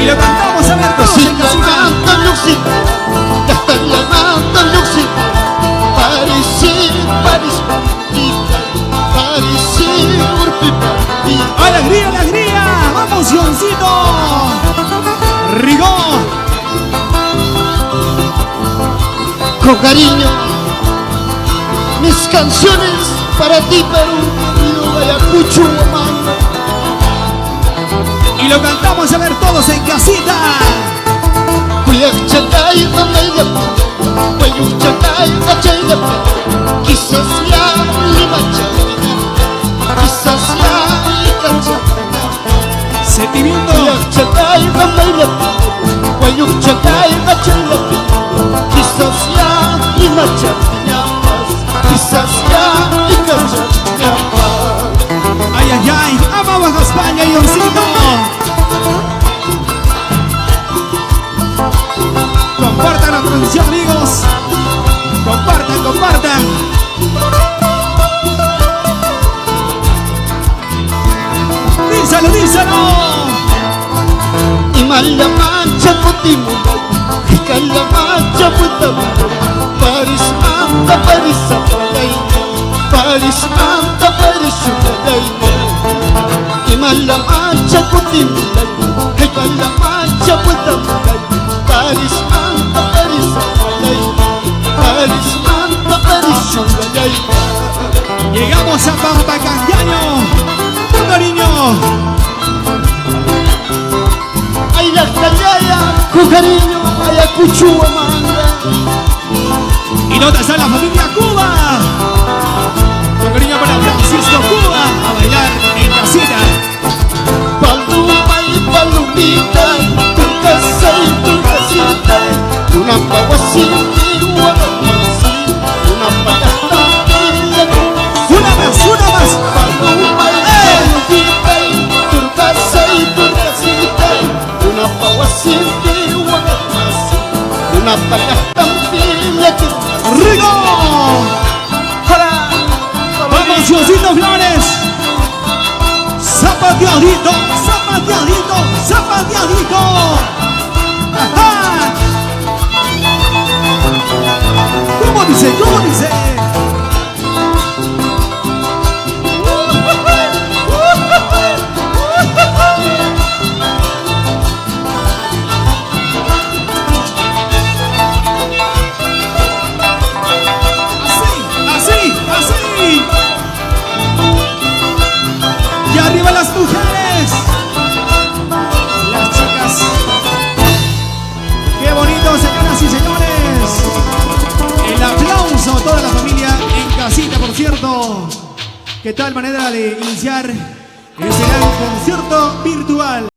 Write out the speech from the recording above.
Y lo cantamos a ver todos en casita. Ya están llamando al Luxi. ¡Alegría, alegría! ¡Vamos, Sioncito! ¡Rigó! Con cariño, mis canciones para ti, Perú, Río, Ayacucho, Huamanga. Y lo cantamos a ver todos en casita. Quizás ya Sentimiento. Ay, ay, ay. ¡Ama Baja España, Ioncito! Compartan la transmisión, amigos. Compartan, compartan. Díselo, díselo. Y mala mancha putimu, y cala mancha putamu. Paris anda, Paris apagaina. Paris anda, Paris apagaina. Y mala mancha putimu, y cala mancha putamu. Paris anda, Paris apagaina. Paris anda, Paris apagaina. Llegamos a Pampacanyaño. Con cariño. Ay, la callaya, con cariño, Ayacucho, Huamanga. Y no te sale la familia Cuba. Con cariño para Francisco Cuba. A bailar en casita. Paloma y palomita, turcasa y turcasita. Una paguasita y guanaguasita. Una payasta y una más. Paloma y palomita, turcasa y turcasita. Una paguasita y guanaguasita. Una payasta y ¡Rico! ¡Vamos, Sioncito Flores! ¡Zapateadito! ¡Zapateadito! ¡Zapateadito! ¡Ajá! ¿Cómo dice? ¿Cómo dice? ¡Y arriba las mujeres! Las chicas. ¡Qué bonito, señoras y señores! El aplauso a toda la familia en casita, por cierto. ¿Qué tal manera de iniciar este gran concierto virtual?